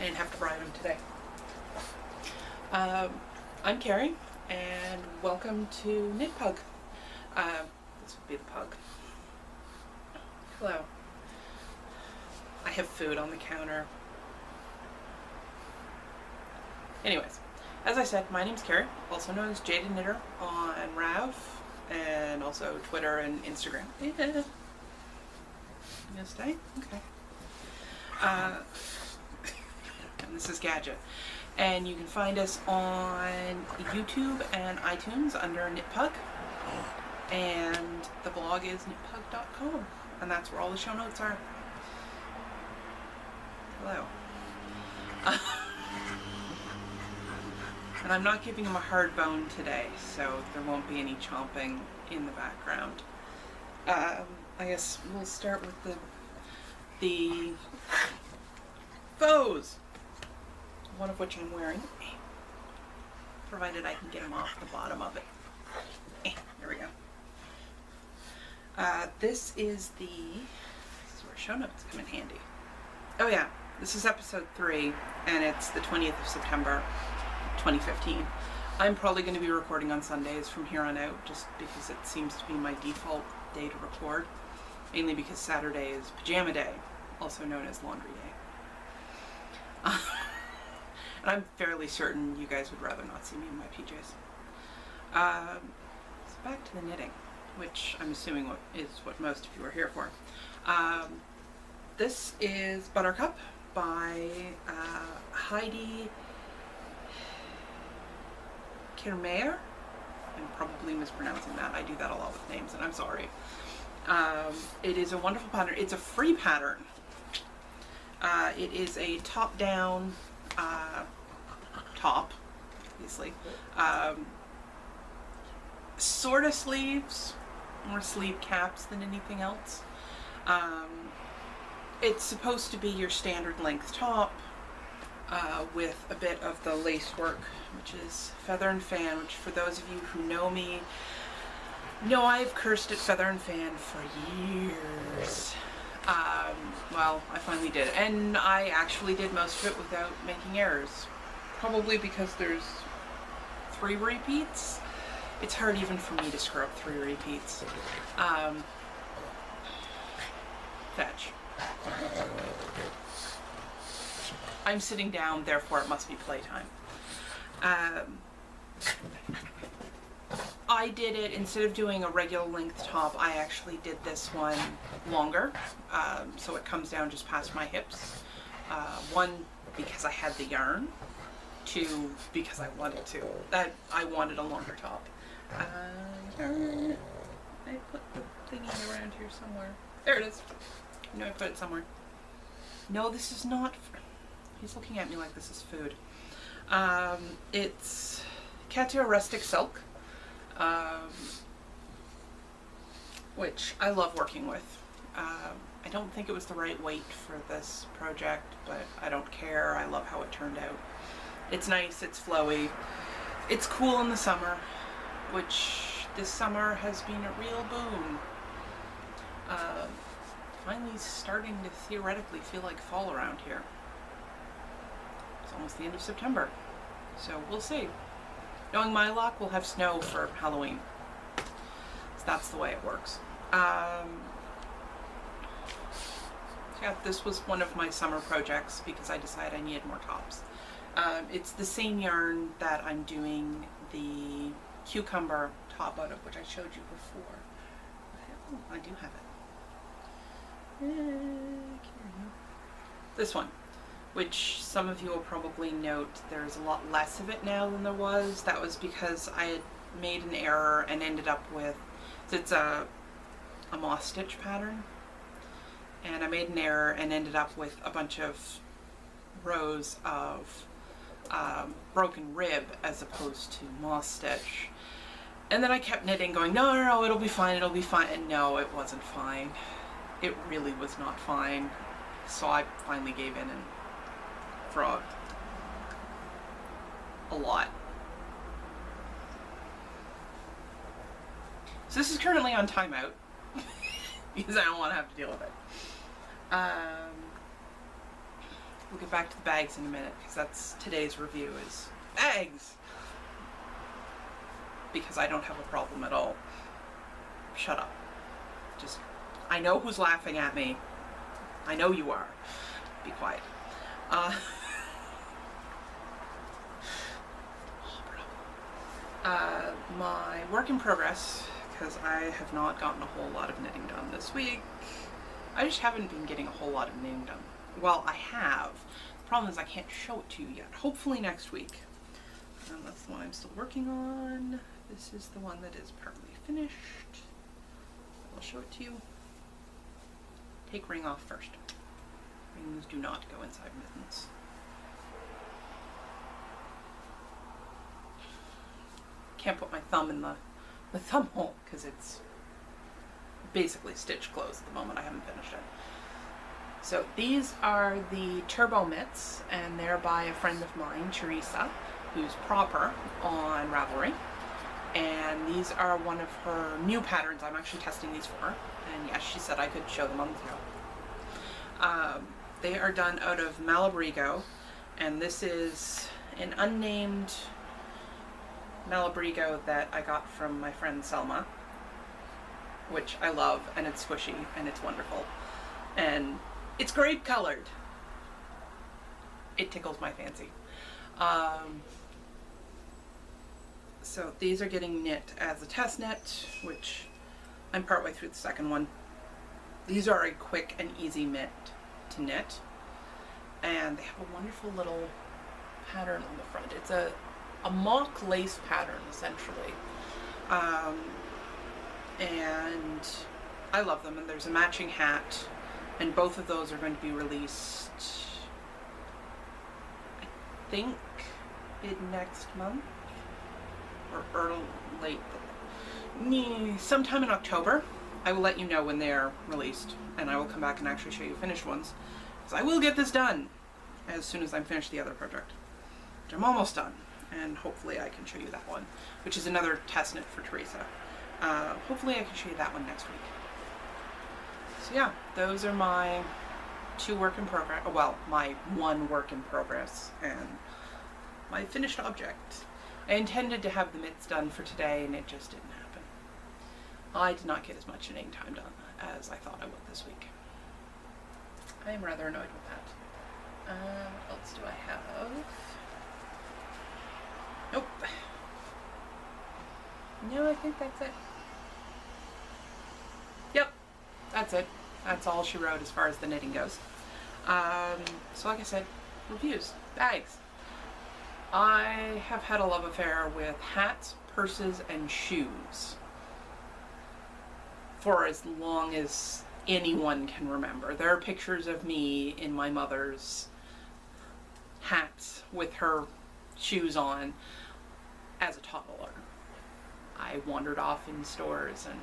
didn't have to bribe him today. I'm Carrie, and welcome to KnitPug. This would be the pug. Hello. I have food on the counter. Anyways, as I said, my name's Carrie, also known as Jaded Knitter on Rav, and also Twitter and Instagram. Yeah. You gonna stay? Okay. And this is Gadget. And you can find us on YouTube and iTunes under KnitPug. And the blog is knitpug.com. And that's where all the show notes are. Hello. And I'm not giving him a hard bone today, so there won't be any chomping in the background. I guess we'll start with the bows. One of which I'm wearing, provided I can get him off the bottom of it. There we go. This is where show notes come in handy. Oh yeah, this is episode 3, and it's the 20th of September, 2015. I'm probably going to be recording on Sundays from here on out, just because it seems to be my default day to record, mainly because Saturday is pajama day, also known as laundry day. And I'm fairly certain you guys would rather not see me in my PJs. So back to the knitting, which I'm assuming is what most of you are here for. This is Buttercup by Heidi Kirmayer. I'm probably mispronouncing that. I do that a lot with names, and I'm sorry. It is a wonderful pattern. It's a free pattern. It is a top-down top, obviously. Sort of sleeves, more sleeve caps than anything else. It's supposed to be your standard length top with a bit of the lace work, which is feather and fan, which for those of you who know me, know I've cursed at feather and fan for years. Well, I finally did, and I actually did most of it without making errors. Probably because there's 3 repeats. It's hard even for me to screw up 3 repeats. Fetch. I'm sitting down, therefore it must be playtime. I did it, instead of doing a regular length top, I actually did this one longer, so it comes down just past my hips. 1, because I had the yarn, 2, because I wanted to. I wanted a longer top. Yarn. I put the thingy around here somewhere. There it is. I know I put it somewhere. No, this is not. He's looking at me like this is food. It's Catia Rustic Silk, which I love working with. I don't think it was the right weight for this project, but I don't care. I love how it turned out. It's nice, it's flowy, it's cool in the summer, which this summer has been a real boon. Finally starting to theoretically feel like fall around here. It's almost the end of September, so we'll see. Knowing my luck, we'll have snow for Halloween. So that's the way it works. Yeah, this was one of my summer projects because I decided I needed more tops. It's the same yarn that I'm doing the cucumber top out of, which I showed you before. Oh, I do have it. This one, which some of you will probably note there's a lot less of it now than there was. That was because I had made an error and ended up with, it's a moss stitch pattern, and I made an error and ended up with a bunch of rows of broken rib as opposed to moss stitch. And then I kept knitting going, no, it'll be fine, and no, it wasn't fine. It really was not fine. So I finally gave in and frogged a lot. So this is currently on timeout because I don't want to have to deal with it. we'll get back to the bags in a minute, because that's today's review is bags. Because I don't have a problem at all. Shut up. Just, I know who's laughing at me. I know you are. Be quiet. My work in progress, because I have not gotten a whole lot of knitting done this week. I just haven't been getting a whole lot of knitting done. Well, I have. The problem is I can't show it to you yet. Hopefully next week. And that's the one I'm still working on. This is the one that is partly finished. I'll show it to you. Take ring off first. Rings do not go inside mittens. Can't put my thumb in the thumb hole because it's basically stitched closed at the moment. I haven't finished it. So these are the turbo mitts, and they're by a friend of mine, Teresa, who's proper on Ravelry. And these are one of her new patterns I'm actually testing these for. And yes, she said I could show them on the show. They are done out of Malabrigo, and this is an unnamed Malabrigo that I got from my friend Selma, which I love, and it's squishy and it's wonderful, and it's grape colored. It tickles my fancy. So these are getting knit as a test knit, which I'm partway through the second one. These are a quick and easy mitt to knit, and they have a wonderful little pattern on the front. It's a mock lace pattern, essentially. And I love them, and there's a matching hat, and both of those are going to be released, I think, next month, or early, late, sometime in October. I will let you know when they're released, and I will come back and actually show you finished ones, because I will get this done as soon as I'm finished the other project, which I'm almost done. And hopefully I can show you that one, which is another test knit for Teresa. Hopefully I can show you that one next week. So yeah, those are my two work in progress, well, my one work in progress and my finished object. I intended to have the mitts done for today, and it just didn't happen. I did not get as much knitting time done as I thought I would this week. I am rather annoyed with that. What else do I have? Nope. No, I think that's it. Yep, that's it. That's all she wrote as far as the knitting goes. So like I said, reviews, bags. I have had a love affair with hats, purses, and shoes for as long as anyone can remember. There are pictures of me in my mother's hats with her shoes on as a toddler. I wandered off in stores, and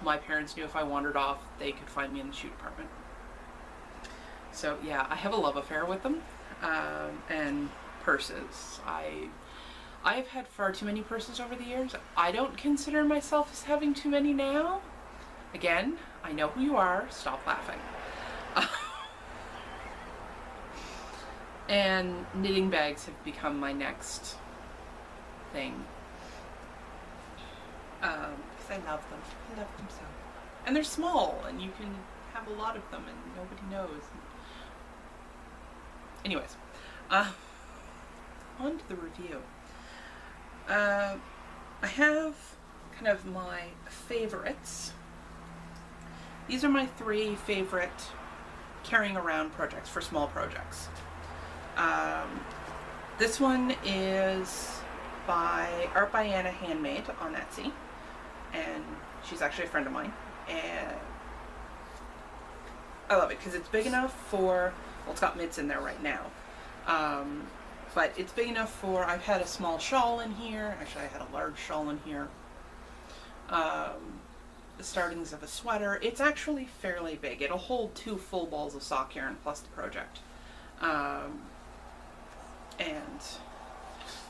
my parents knew if I wandered off, they could find me in the shoe department. So yeah, I have a love affair with them. And purses. I've had far too many purses over the years. I don't consider myself as having too many now. Again, I know who you are. Stop laughing. And knitting bags have become my next thing. Because I love them. I love them so. And they're small, and you can have a lot of them, and nobody knows. Anyways, on to the review. I have kind of my favorites. These are my 3 favorite carrying around projects for small projects. This one is by Art by Anna Handmade on Etsy, and she's actually a friend of mine, and I love it because it's big enough for, well, it's got mitts in there right now, but it's big enough for, I've had a small shawl in here, actually I had a large shawl in here, the startings of a sweater. It's actually fairly big. It'll hold 2 full balls of sock yarn plus the project. And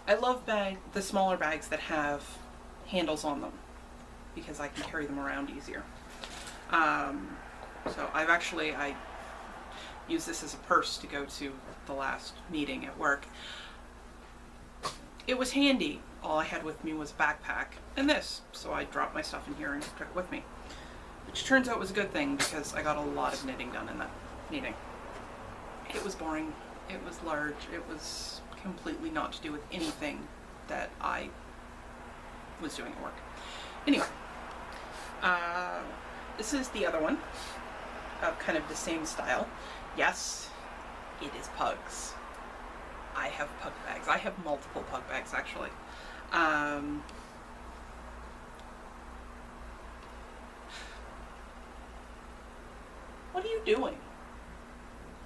I love the smaller bags that have handles on them because I can carry them around easier. So I've actually, use this as a purse to go to the last meeting at work. It was handy. All I had with me was a backpack and this, so I dropped my stuff in here and took it with me. Which turns out was a good thing because I got a lot of knitting done in that meeting. It was boring, it was large, it was completely not to do with anything that I was doing at work. Anyway, this is the other one of kind of the same style. Yes, it is pugs. I have pug bags. I have multiple pug bags actually. What are you doing?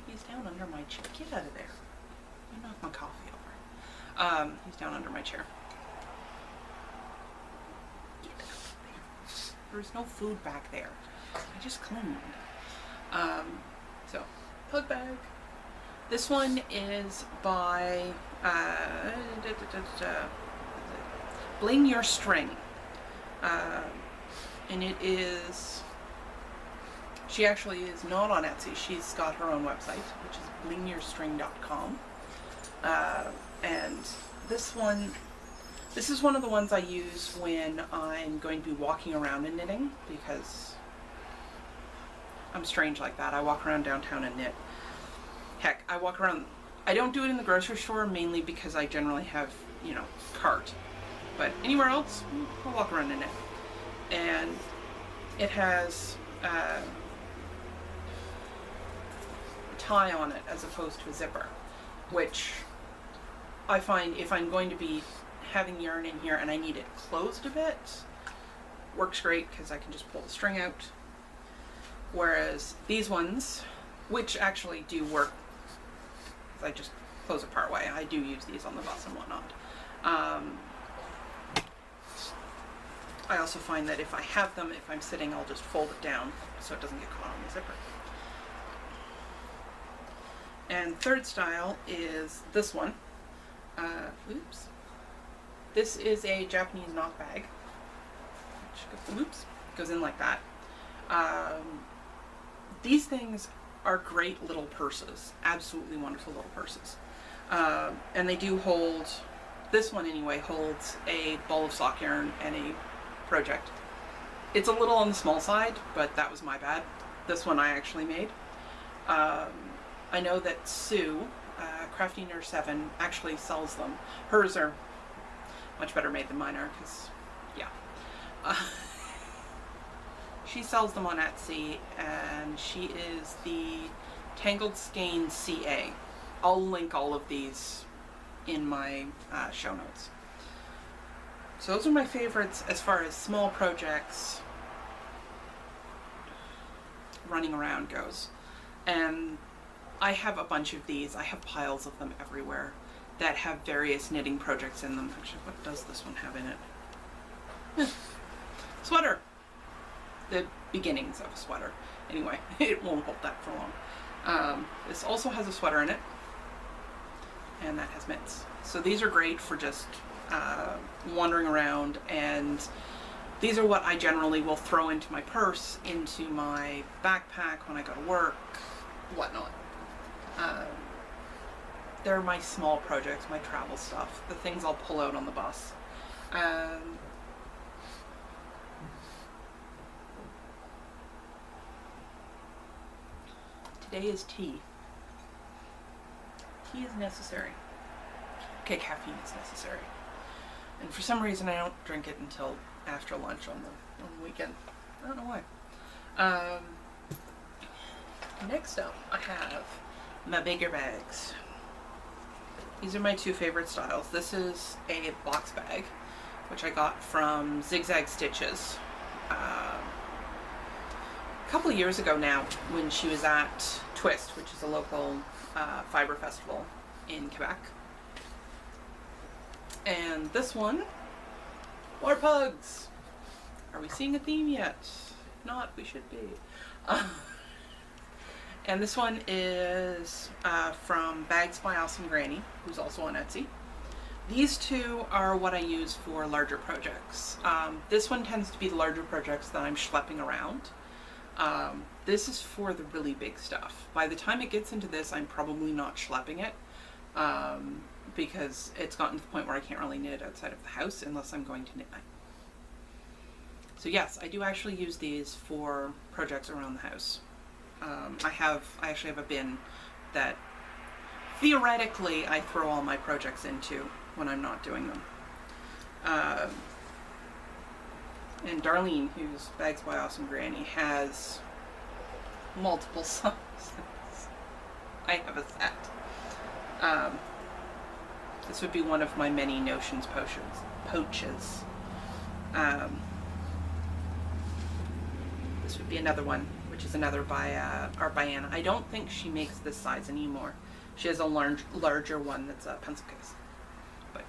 He's down under my chair. Get out of there. You knocked my coffee over. He's down under my chair. Get out of there. There's no food back there. I just cleaned. So, pug bag. This one is by Bling Your String. And it is, she actually is not on Etsy. She's got her own website, which is blingyourstring.com. And this is one of the ones I use when I'm going to be walking around and knitting, because I'm strange like that. I walk around downtown and knit. Heck, I walk around, I don't do it in the grocery store, mainly because I generally have, you know, cart. But anywhere else, I'll walk around and knit. And it has a tie on it as opposed to a zipper, which I find if I'm going to be having yarn in here and I need it closed a bit, works great because I can just pull the string out. Whereas these ones, which actually do work, I just close it part way. I do use these on the bus and whatnot. I also find that if I have them, if I'm sitting, I'll just fold it down so it doesn't get caught on the zipper. And third style is this one. Oops. This is a Japanese knot bag. Which goes in like that. These things are great little purses. Absolutely wonderful little purses. And they do hold, this one anyway, holds a ball of sock yarn and a project. It's a little on the small side, but that was my bad. This one I actually made. I know that Sue, Crafty Nurse 7, actually sells them. Hers are much better made than mine are, because, yeah. She sells them on Etsy, and she is the Tangled Skein CA. I'll link all of these in my show notes. So those are my favorites as far as small projects running around goes. And I have a bunch of these. I have piles of them everywhere that have various knitting projects in them. Actually, what does this one have in it? Sweater. The beginnings of a sweater. Anyway, it won't hold that for long. This also has a sweater in it, and that has mitts. So these are great for just wandering around, and these are what I generally will throw into my purse, into my backpack when I go to work, whatnot. They're my small projects, my travel stuff, the things I'll pull out on the bus. Today is tea. Tea is necessary. Okay, caffeine is necessary. And for some reason I don't drink it until after lunch on the weekend. I don't know why. Next up I have my bigger bags. These are my two favorite styles. This is a box bag, which I got from Zigzag Stitches. A couple of years ago now, when she was at Twist, which is a local fiber festival in Quebec. And this one, more pugs. Are we seeing a theme yet? If not, we should be. And this one is from Bags by Awesome Granny, who's also on Etsy. These two are what I use for larger projects. This one tends to be the larger projects that I'm schlepping around. This is for the really big stuff. By the time it gets into this, I'm probably not schlepping it, because it's gotten to the point where I can't really knit outside of the house unless I'm going to knit night. So yes, I do actually use these for projects around the house. I actually have a bin that theoretically I throw all my projects into when I'm not doing them. And Darlene, who's Bags by Awesome Granny, has multiple sizes. I have a set. This would be one of my many Notions pouches. This would be another one, which is another by Anna. I don't think she makes this size anymore. She has a larger one that's a pencil case. But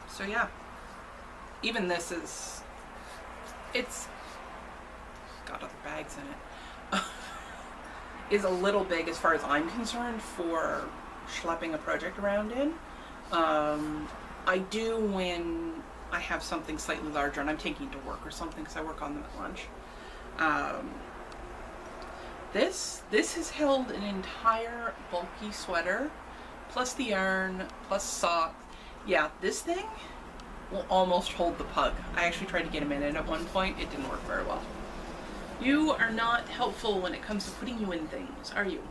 so yeah, even this it's got other bags in it. Is a little big as far as I'm concerned for schlepping a project around in. I do when I have something slightly larger and I'm taking to work or something, because I work on them at lunch. This has held an entire bulky sweater, plus the yarn, plus socks. Yeah, this thing will almost hold the pug. I actually tried to get him in it at one point. It didn't work very well. You are not helpful when it comes to putting you in things, are you?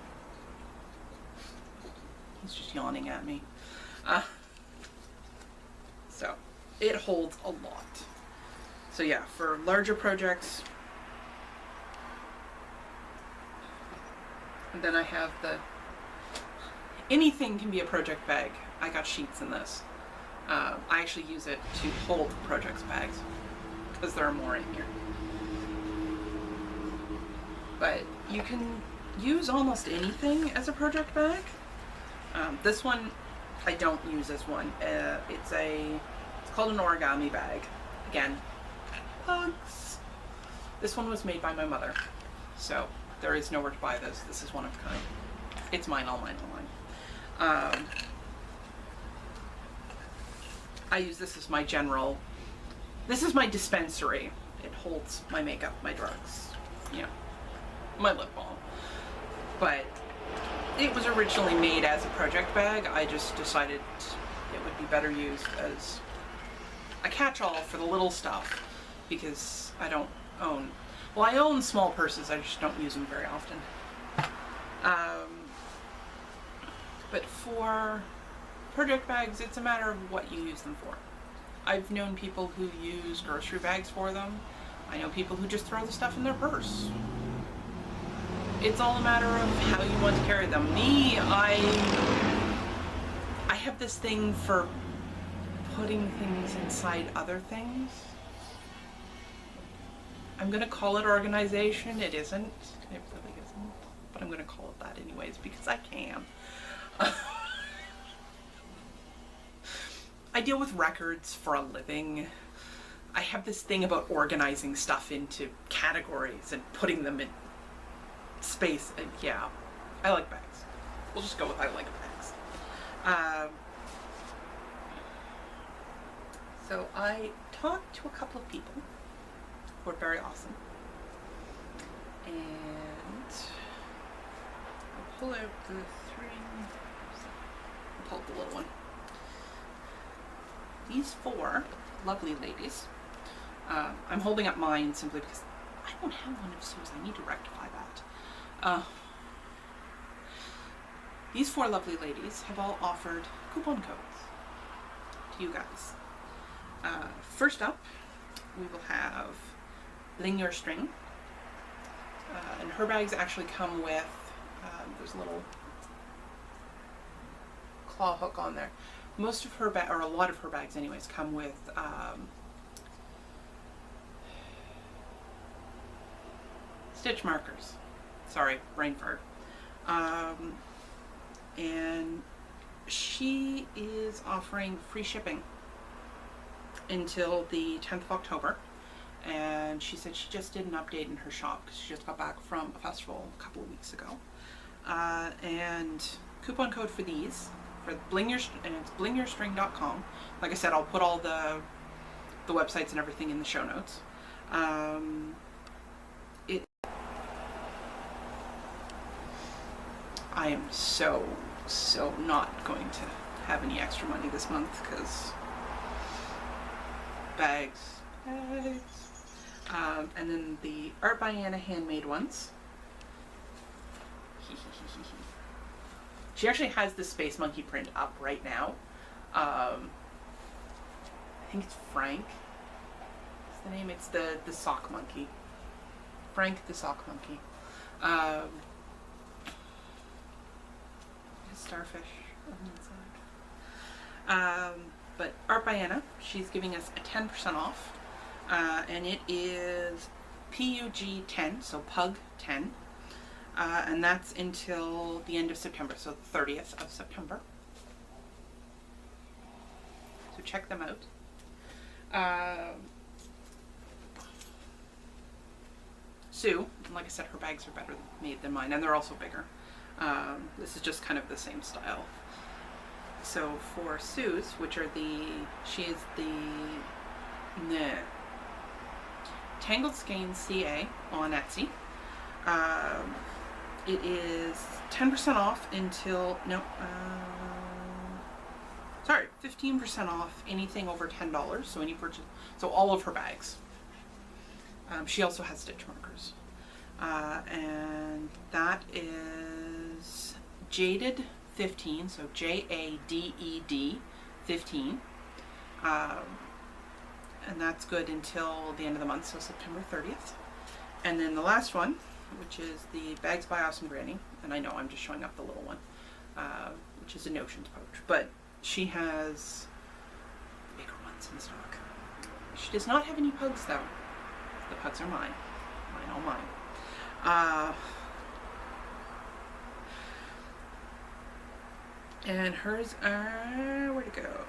He's just yawning at me. So, it holds a lot. So yeah, for larger projects. And then I have anything can be a project bag. I got sheets in this. I actually use it to hold projects bags, because there are more in here. But you can use almost anything as a project bag. This one I don't use as one. It's called an origami bag. Again, pugs. This one was made by my mother, so there is nowhere to buy this. This is one of a kind. It's mine, all mine, all mine. I use this as my general. This is my dispensary. It holds my makeup, my drugs, my lip balm. But it was originally made as a project bag. I just decided it would be better used as a catch-all for the little stuff, because I don't own, well, I own small purses, I just don't use them very often. But for project bags, it's a matter of what you use them for. I've known people who use grocery bags for them. I know people who just throw the stuff in their purse. It's all a matter of how you want to carry them. Me, I have this thing for putting things inside other things. I'm gonna call it organization. It isn't. It really isn't. But I'm gonna call it that anyways, because I can. I deal with records for a living. I have this thing about organizing stuff into categories and putting them in space. And yeah, I like bags. We'll just go with I like bags. So I talked to a couple of people who are very awesome. And I'll pull out the I'll pull out the little one. These four lovely ladies. I'm holding up mine simply because I don't have one of Sue's. I need to rectify that. These four lovely ladies have all offered coupon codes to you guys. First up, we will have Bling Your String. And her bags actually come with, there's a little claw hook on there. Most of her or a lot of her bags anyways, come with stitch markers. Sorry, brain fart. And she is offering free shipping until the 10th of October. And she said she just did an update in her shop because she just got back from a festival a couple of weeks ago. And coupon code for these, for Bling Your, and it's blingyourstring.com. Like I said, I'll put all the websites and everything in the show notes. It. I am so not going to have any extra money this month because bags. And then the Art by Anna handmade ones. She actually has the Space Monkey print up right now. I think it's Frank. What's the name? It's the sock monkey. Frank the sock monkey. Starfish on the inside. But Art by Anna, she's giving us a 10% off. And it is PUG 10, so Pug 10. And that's until the end of September, so the 30th of September. So check them out. Sue, like I said, her bags are better made than mine, and they're also bigger. This is just kind of the same style. So for Sue's, which are she is the Tangled Skein CA on Etsy. It is 10% off until, 15% off anything over $10, so any purchase, so all of her bags. She also has stitch markers. And that is Jaded 15, so JADED 15. And that's good until the end of the month, so September 30th. And then the last one, which is the Bags by Awesome Granny, and I know I'm just showing up the little one, which is a Notions pouch, but she has bigger ones in stock. She does not have any pugs though. The pugs are mine. Mine, all mine. And hers are, where'd it go?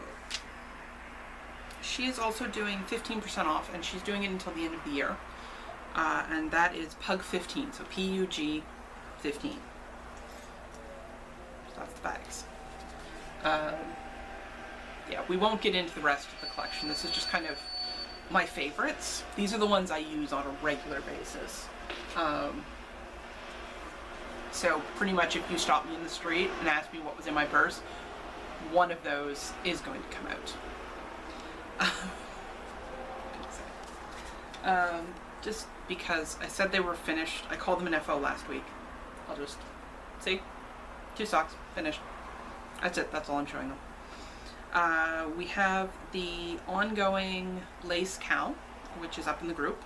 She is also doing 15% off, and she's doing it until the end of the year. And that is Pug 15, so PUG 15. So that's the bags. Yeah, we won't get into the rest of the collection. This is just kind of my favorites. These are the ones I use on a regular basis. So pretty much if you stop me in the street and ask me what was in my purse, one of those is going to come out. Just because I said they were finished. I called them an FO last week. I'll just see. 2 socks, finished. That's it, that's all I'm showing them. We have the ongoing lace cowl, which is up in the group,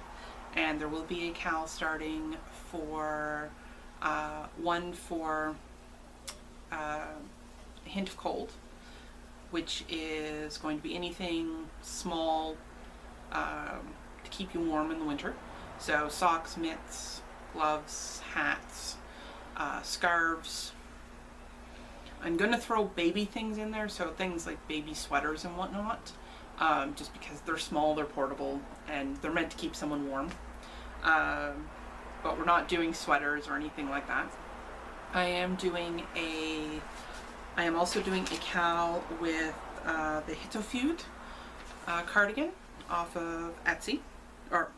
and there will be a cowl starting for one for Hint of Cold, which is going to be anything small to keep you warm in the winter. So socks, mitts, gloves, hats, scarves. I'm going to throw baby things in there, so things like baby sweaters and whatnot, just because they're small, they're portable, and they're meant to keep someone warm. But we're not doing sweaters or anything like that. I am also doing a cowl with the Hitofeud cardigan off of Etsy, or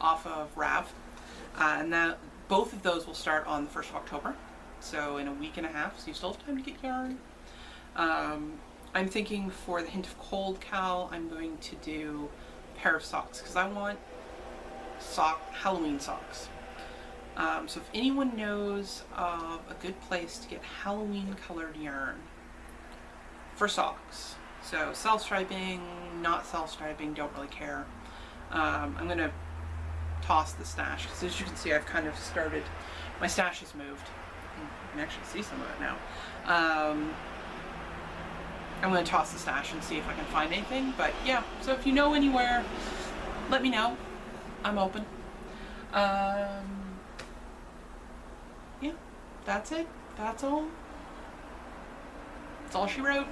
off of Rav, and that both of those will start on the 1st of October, so in a week and a half, so you still have time to get yarn. I'm thinking for the Hint of Cold cowl, I'm going to do a pair of socks, because I want Halloween socks. So if anyone knows of a good place to get Halloween colored yarn for socks, so self-striping, not self-striping, don't really care. I'm going to toss the stash, because as you can see, I've kind of started, my stash has moved. You can actually see some of it now. I'm going to toss the stash and see if I can find anything, but yeah, so if you know anywhere, let me know. I'm open. Yeah, that's it. That's all. That's all she wrote.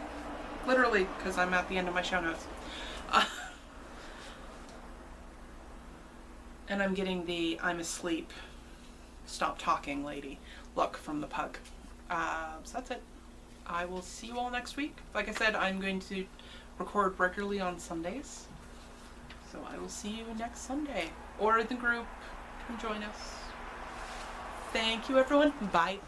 Literally, because I'm at the end of my show notes. And I'm getting the I'm asleep, stop talking lady look from the Pug. So that's it. I will see you all next week. Like I said, I'm going to record regularly on Sundays. So I will see you next Sunday. Or the group can join us. Thank you, everyone. Bye.